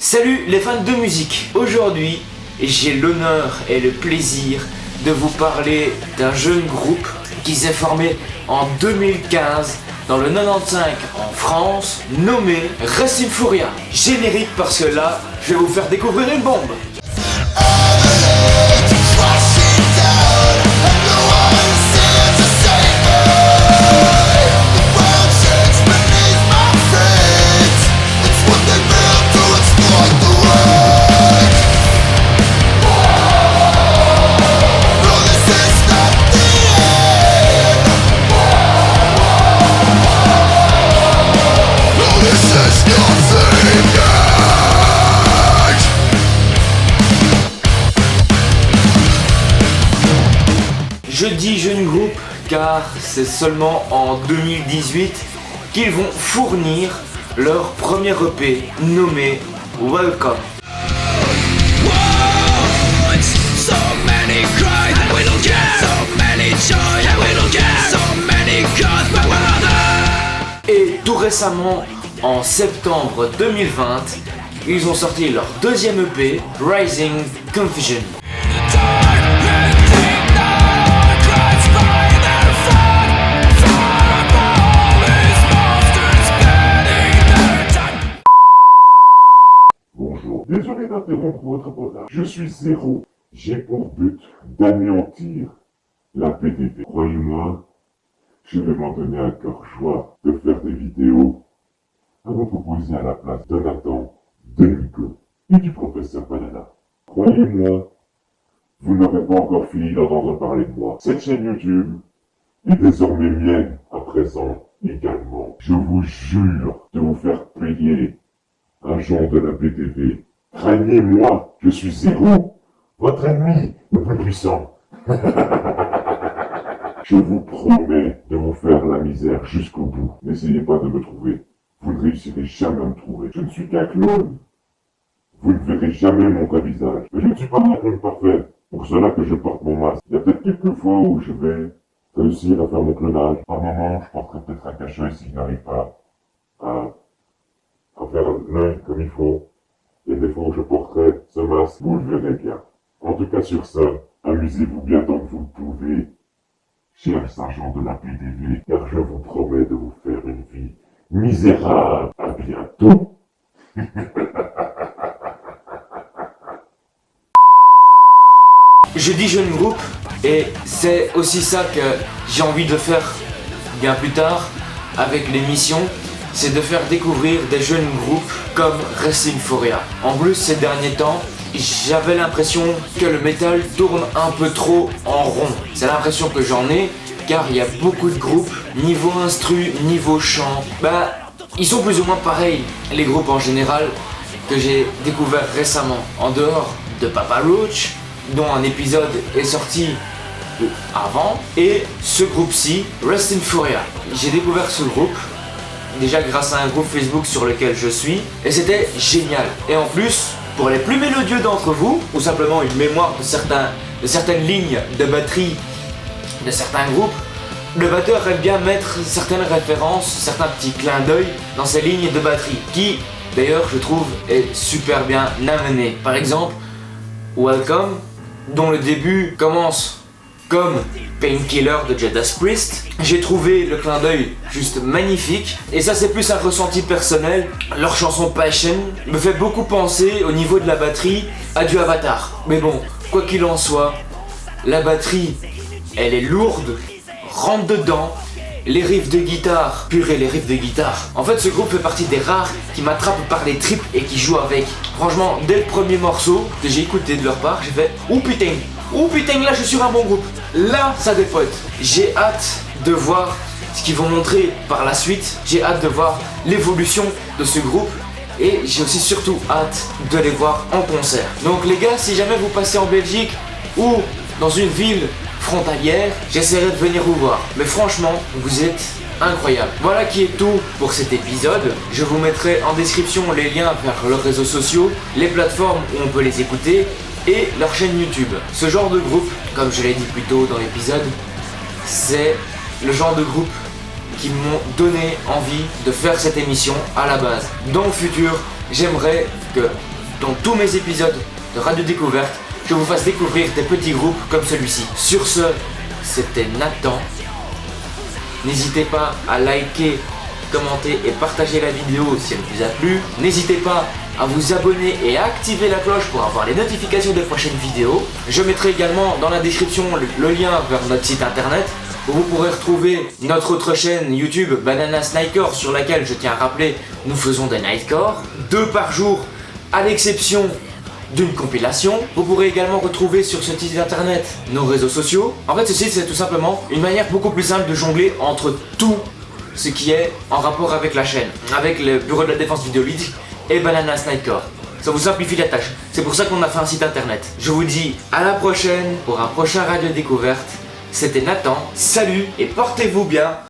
Salut les fans de musique. Aujourd'hui, j'ai l'honneur et le plaisir de vous parler d'un jeune groupe qui s'est formé en 2015 dans le 95 en France, nommé Racine Furia. Générique parce que là, je vais vous faire découvrir une bombe. Je dis jeune groupe car c'est seulement en 2018 qu'ils vont fournir leur premier EP nommé Welcome. Et tout récemment, en septembre 2020, ils ont sorti leur deuxième EP, Rising Confusion. Bonjour, désolé d'interrompre votre posage. Je suis Zéro. J'ai pour but d'anéantir la PDV. Croyez-moi, je vais m'en donner à cœur joie de faire des vidéos à vous proposer à la place de Nathan, de Nico et du professeur Banana. Croyez-moi, vous n'aurez pas encore fini d'entendre parler de moi. Cette chaîne YouTube est désormais mienne à présent également. Je vous jure de vous faire payer agent de la BTV. Craignez-moi, je suis Zéro, votre ennemi le plus puissant. Je vous promets de vous faire la misère jusqu'au bout. N'essayez pas de me trouver. Vous ne réussirez jamais à me trouver. Je ne suis qu'un clown. Vous ne verrez jamais mon vrai visage. Mais je ne suis pas un clown parfait. Pour cela que je porte mon masque. Il y a peut-être quelques fois où je vais réussir à faire mon clonage. Par moment, je porterai peut-être un cachet si je n'arrive pas à faire l'œil comme il faut. Et des fois où je porterai ce masque, vous le verrez bien. En tout cas sur ça, amusez-vous bien tant que vous le pouvez, chers sergents de la PDV, car je vous promets de vous faire une vie misérable. À bientôt. Je dis jeune groupe et c'est aussi ça que j'ai envie de faire bien plus tard avec l'émission. C'est de faire découvrir des jeunes groupes comme Racine Furia. En plus, ces derniers temps, j'avais l'impression que le métal tourne un peu trop en rond. C'est l'impression que j'en ai, car il y a beaucoup de groupes, niveau instru, niveau chant, ils sont plus ou moins pareils, les groupes en général, que j'ai découvert récemment. En dehors de Papa Roach, dont un épisode est sorti avant, et ce groupe-ci, Racine Furia. J'ai découvert ce groupe déjà grâce à un groupe Facebook sur lequel je suis, et c'était génial. Et en plus, pour les plus mélodieux d'entre vous, ou simplement une mémoire de certaines lignes de batterie de certains groupes, le batteur aime bien mettre certaines références, certains petits clins d'œil dans ses lignes de batterie, qui d'ailleurs je trouve est super bien amené. Par exemple, Welcome, dont le début commence comme Painkiller de Judas Priest. J'ai trouvé le clin d'œil juste magnifique, et ça c'est plus un ressenti personnel. Leur chanson Passion me fait beaucoup penser au niveau de la batterie à du Avatar. Mais bon, quoi qu'il en soit, la batterie, elle est lourde, rentre dedans, les riffs de guitare, purée les riffs de guitare. En fait ce groupe fait partie des rares qui m'attrapent par les tripes et qui jouent avec. Franchement, dès le premier morceau que j'ai écouté de leur part, j'ai fait « Oh putain, là je suis un bon groupe. Là ça dépote. » J'ai hâte de voir ce qu'ils vont montrer par la suite. J'ai hâte de voir l'évolution de ce groupe. Et j'ai aussi surtout hâte de les voir en concert. Donc les gars, si jamais vous passez en Belgique ou dans une ville frontalière, j'essaierai de venir vous voir. Mais franchement, vous êtes incroyable. Voilà qui est tout pour cet épisode. Je vous mettrai en description les liens vers leurs réseaux sociaux, les plateformes où on peut les écouter et leur chaîne YouTube. Ce genre de groupe, comme je l'ai dit plus tôt dans l'épisode, c'est le genre de groupe qui m'ont donné envie de faire cette émission à la base. Dans le futur, j'aimerais que dans tous mes épisodes de Radio Découverte, je vous fasse découvrir des petits groupes comme celui-ci. Sur ce, c'était Nathan. N'hésitez pas à liker, commenter et partager la vidéo si elle vous a plu. N'hésitez pas à vous abonner et à activer la cloche pour avoir les notifications des prochaines vidéos. Je mettrai également dans la description le lien vers notre site internet où vous pourrez retrouver notre autre chaîne YouTube Bananas Nightcore, sur laquelle, je tiens à rappeler, nous faisons des Nightcore 2 par jour à l'exception d'une compilation. Vous pourrez également retrouver sur ce site internet nos réseaux sociaux. En fait, ce site, c'est tout simplement une manière beaucoup plus simple de jongler entre tout ce qui est en rapport avec la chaîne, avec le bureau de la défense vidéoludique et Bananas Nightcore. Ça vous simplifie la tâche. C'est pour ça qu'on a fait un site internet. Je vous dis à la prochaine pour un prochain Radio Découverte. C'était Nathan, salut et portez-vous bien.